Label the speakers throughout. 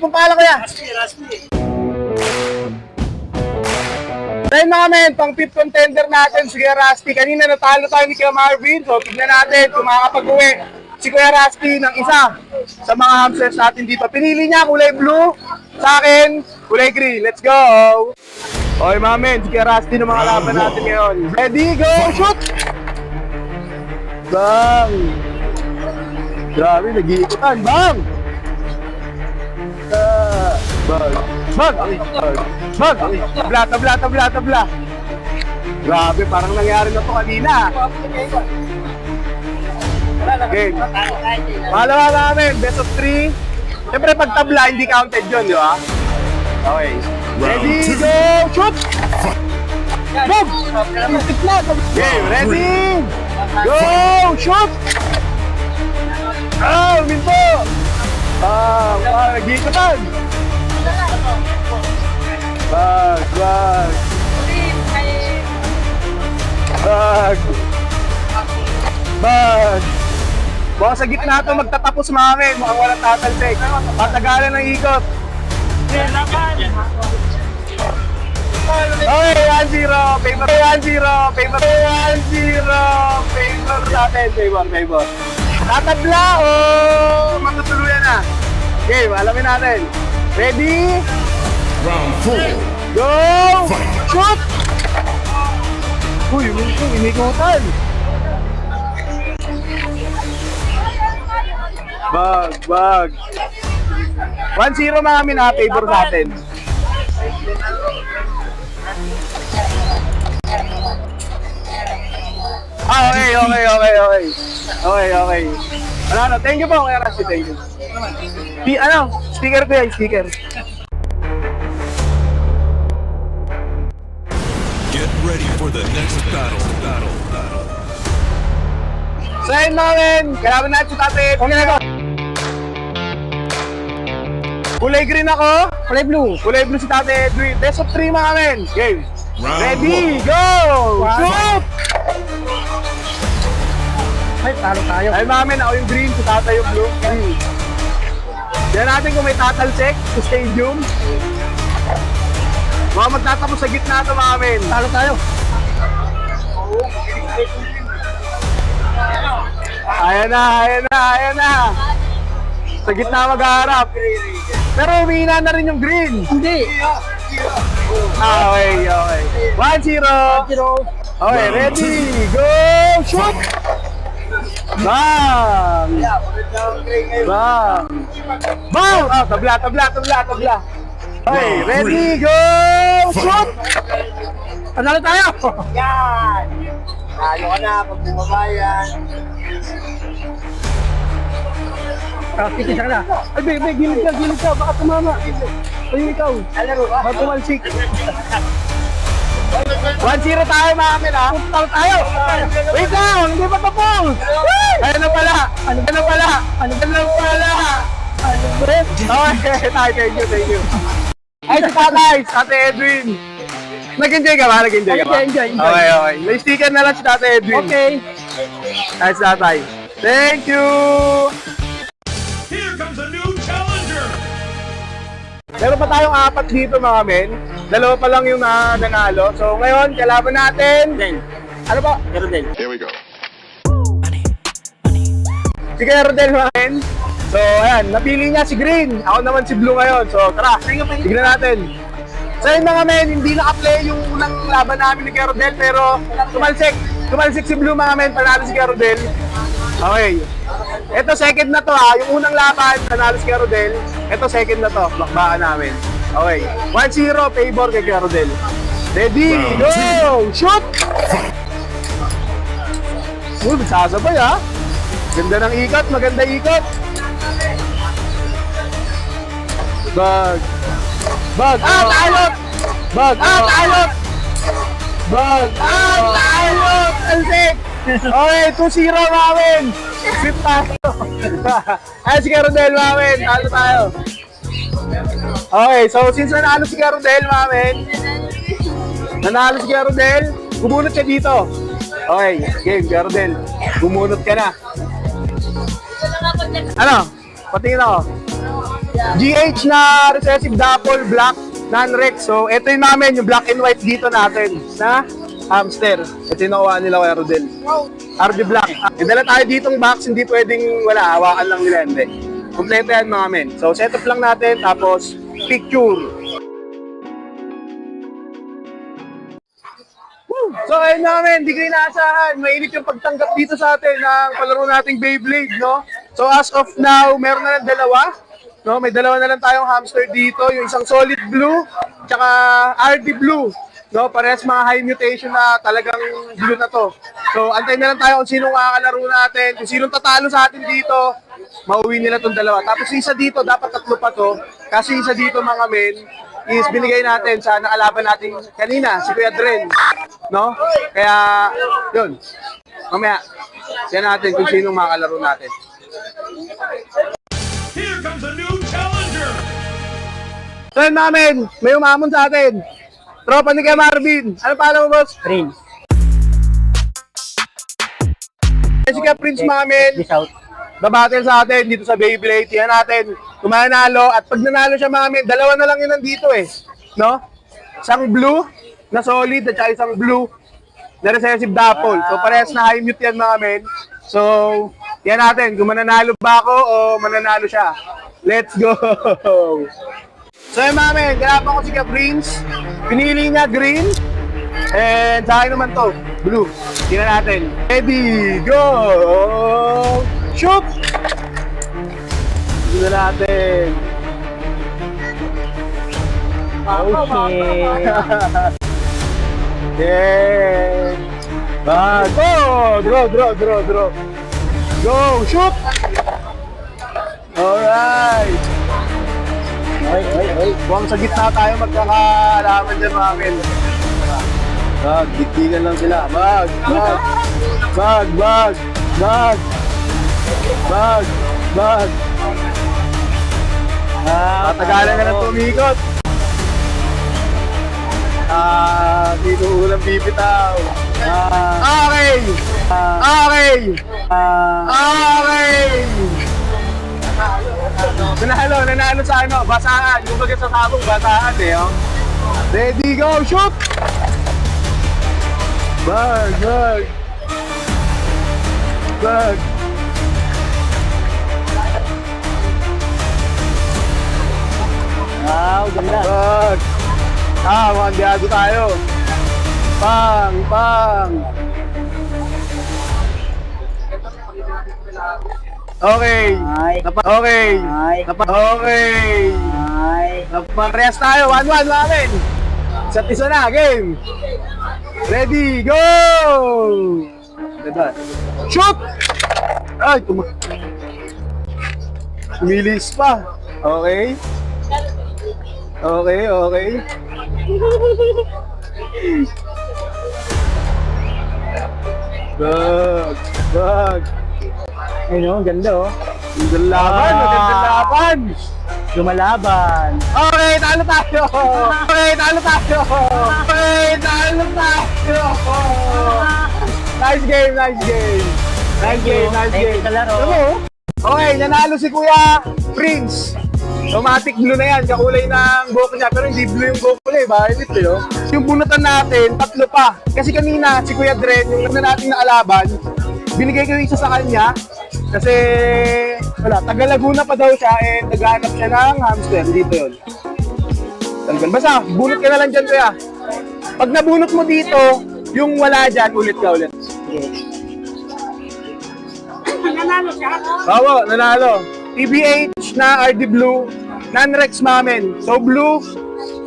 Speaker 1: pong pangalan kuya? Dahil mga men, pang fifth contender natin si Kuya Rusty. Kanina natalo tayo ni Kuya Marvin. So tignan natin kung makakapag-uwi si Kuya Rusty ng isa sa mga hamsters natin dito. Pinili niya kulay blue, sa akin kulay green. Let's go! Okay mga men, si Kuya Rusty ng mga laban natin ngayon. Ready, go, shoot! Bang! Grabe, nag-iikutan. Bang! Bang! Bang! Bang! Tabla! Grabe, parang nangyari na to kanina. Okay. Pangalawa namin, best of 3. Siyempre, pag tabla, hindi counted yun, di ba? Okay. Ready, go, shoot! Boom! Okay, ready! Go, shoot! Ah, minto! Nag-iikutan! Bag! Baka sa gitna ito magtatapos mga men, mukhang walang tatalsik. Patagalan ng ikot. Okay, 1-0. Favor 1-0. Favor natin. Favor. Tatabla o matutuluyan na? Okay, alamin natin. Ready?
Speaker 2: Round 4.
Speaker 1: Go! Shoot! Uy, inikutan. Bag. 1-0 mga amin ha, favor sa atin. Okay. Ano, thank you po, Kuya Rusty, thank you. Sticker ko yan, sticker.
Speaker 2: Get ready for the next battle.
Speaker 1: So ayun mga men, kailangan natin si Tate. Okay na ko. Kulay green ako. Kulay blue si Tate Edwin. Best of 3 mga men. Game. Ready, go! Shoot!
Speaker 3: Ay, talo tayo.
Speaker 1: Ay mga men, ako yung green, si Tate yung blue. Diyan natin kung may tatalsik sa stadium. Mga magtatapos sa gitna ito mga men.
Speaker 3: Talo tayo.
Speaker 1: Ayan na. Sa gitna mag-aharap. Pero humihina na rin yung green.
Speaker 3: Hindi.
Speaker 1: Okay. 1-0. Okay, ready, go, shoot! Bang! Tabla. Okay, ready, go, shoot!
Speaker 3: Panalo tayo.
Speaker 1: Yan! Tayo ka na pag bumabayan.
Speaker 3: Tikis ka na.
Speaker 1: Ay, gilid ka, baka tumama. Ayun ikaw, baka tumalsik. 1-0 tayo mga amin ha.
Speaker 3: Talo tayo.
Speaker 1: Wait lang, hindi pa tapos. Ayun na pala. Okay, thank you. Ay, si Tate Edwin. Nag-enjoy ka ba?
Speaker 3: Enjoy.
Speaker 1: Okay. May sticker na lang si Tate Edwin.
Speaker 3: Okay.
Speaker 1: Ay, si Tatay. Thank you.
Speaker 2: Here comes a new challenger.
Speaker 1: Meron pa tayong 4 dito mga men. 2 pa lang yung nanalo. So ngayon, kalaban natin. Ano ba?
Speaker 2: Here we go.
Speaker 1: Si Kuya Rodel mga men. So ayan, napili niya si Green. Ako naman si Blue ngayon. So tara, tignan natin. So yun mga men, hindi naka-play yung unang laban namin ni Kuya Rodel. Pero tumalsik si Blue mga men. Panalo si Kuya Rodel. Okay. Ito second na to ha. Yung unang laban, panalo si Kuya Rodel. Ito second na to. Bakbakan namin. Okay. 1-0 favor kay Kuya Rodel. Ready, go! Shoot! Uy, magsasabay ha. Ganda ng ikot, maganda ikot. Bag. Talot! Talot! Alsik! Okay, 2-0 namin. Sweep tayo. Ay, si Rodel namin. Talo tayo. Okay, so since nanalo si Rodel namin, gumunot siya dito. Okay, game, Rodel. Gumunot ka na. Ano? Patingin ako. GH na recessive dapple black non-rex. So, ito yung namin, yung black and white dito natin na hamster. Ito yung nakuha nila kay Rodel. RD Black. May dala tayo ditong box, hindi pwedeng wala, hawakan lang nila, hindi. Kompleto yan mga men. So, setup lang natin, tapos picture. So ayun namin, hindi ko inaasahan. Mainit yung pagtanggap dito sa atin ng palaro nating Beyblade, no? So as of now, meron na lang dalawa. No? May dalawa na lang tayong hamster dito. Yung isang solid blue, tsaka RD blue. No? Parehas mga high mutation na talagang blue na to. So antayin na lang tayo kung sinong makakalaro natin. Kung sinong tatalo sa atin dito, mauwi nila tong dalawa. Tapos isa dito, dapat tatlo pa to. Kasi isa dito mga men, is binigay natin sa nakalaban natin kanina, si Kuya Dren. No? Kaya, yun. Mamaya, yan natin kung sinong makakalaro natin.
Speaker 2: Here comes a new challenger.
Speaker 1: So yun namin, may umamon sa atin. Tropa ni Kuya Marvin. Ano pala mo, boss?
Speaker 3: Prince.
Speaker 1: Si Kuya Prince Mamen,
Speaker 3: Peace out.
Speaker 1: babattle sa atin dito sa Beyblade. Yan natin, kung mananalo. At pag nanalo siya Mamen, dalawa na lang yun nandito eh. No? Isang blue na solid at saka isang blue na recessive dapple. So parehas na high mute yan mga men. So, yan natin, kung mananalo ba ako o mananalo siya. Let's go! So yun mga men, ganapan ko si Kuya Prince. Pinili niya green. And sa akin naman to, blue. Tingnan natin. Ready, go! Shoot! Tingnan natin.
Speaker 3: Okay.
Speaker 1: Yeah! Go! Draw. Go! Shoot! Alright!
Speaker 3: Oy.
Speaker 1: Huwag sa gitna tayo magkakaalaman dyan mga men. Diktigan lang sila. Bag. Tatagalan ka ng tumikot. Dito ulang bibitaw. Okay! Nanalo sa ano, basaan. Yung baga sa sabong, basaan eh, oh. Ready, go, shoot! Bag.
Speaker 3: Wow, ganda.
Speaker 1: Bag. Mukhang diado tayo. Pang. Okay. Okay. Parehas tayo. 1-1 namin. Isa't isa na. Game. Ready. Go! Shoot! Ay, tumilis pa. Okay. Bag.
Speaker 3: Ayun, ganda oh.
Speaker 1: Magandang laban.
Speaker 3: Lumalaban.
Speaker 1: Okay, talo tayo. Nice game.
Speaker 3: Thank you sa laro.
Speaker 1: Okay, nanalo si Kuya Prince. Automatic blue na yan, kakulay ng buhok niya. Pero hindi blue yung buhok niya, violet eh. Oh. Yung bunutan natin, tatlo pa. Kasi kanina, si Kuya Dren, yung natin na alaban, binigay ko yung isa sa kanya. Kasi, wala, taga Laguna pa daw siya and naghahanap siya ng hamster. Dito yun. Basta, bunot ka na lang dyan, Kuya. Pag nabunot mo dito, yung wala dyan, ulit ka ulit.
Speaker 3: Nanalo siya?
Speaker 1: Oo, nanalo. TBH na RD Blue, non-Rex Mamen. So, blue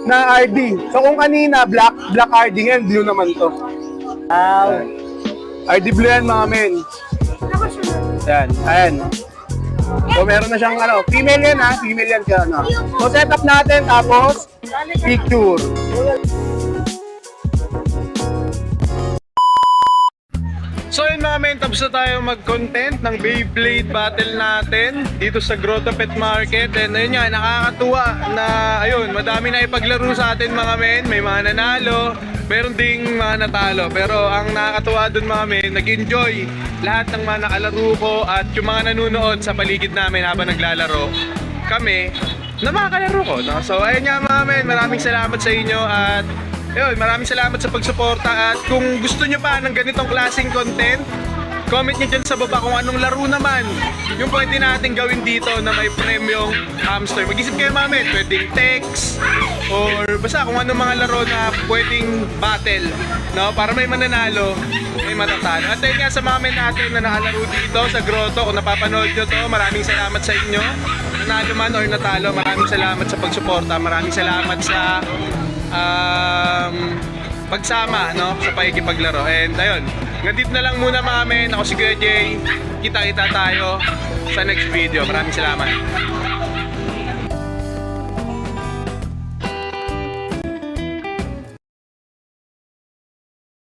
Speaker 1: na RD. So, kung kanina, black RD ngayon, blue naman to.
Speaker 3: Wow.
Speaker 1: RD Blue yan, Mamen. Ayan. So, meron na siyang, female yan ha, female yan siya, So, setup natin, tapos, picture. So yun mga men, tapos na tayo mag-content ng Beyblade battle natin dito sa Grotto Pet Market. And ayun nga, nakakatuwa na ayun, madami na ipaglaro sa atin mga men. May mga nanalo, meron ding mga natalo. Pero ang nakakatuwa dun mga men, nag-enjoy lahat ng mga nakalaro ko at yung mga nanonood sa paligid namin habang naglalaro kami. na makakalaro ko. No? So ayun nga mga men, maraming salamat sa inyo at ayun, maraming salamat sa pagsuporta at kung gusto nyo pa ng ganitong klaseng content, comment nyo dyan sa baba kung anong laro naman yung pwede natin gawin dito na may premium hamster. Mag-isip kayo mga men, pwedeng text or basta kung anong mga laro na pwedeng battle, no? Para may mananalo, may matatalo. At ayun nga sa mga men natin na nakalaro dito sa Grotto, kung napapanood nyo to, maraming salamat sa inyo. Nanalo man or natalo, maraming salamat sa pagsuporta, maraming salamat sa pagsama, no, sa pakikipaglaro. And ayun, nandito na lang muna mga men. Ako si Kuya Jay. Kita-kita tayo sa next video. Maraming salamat.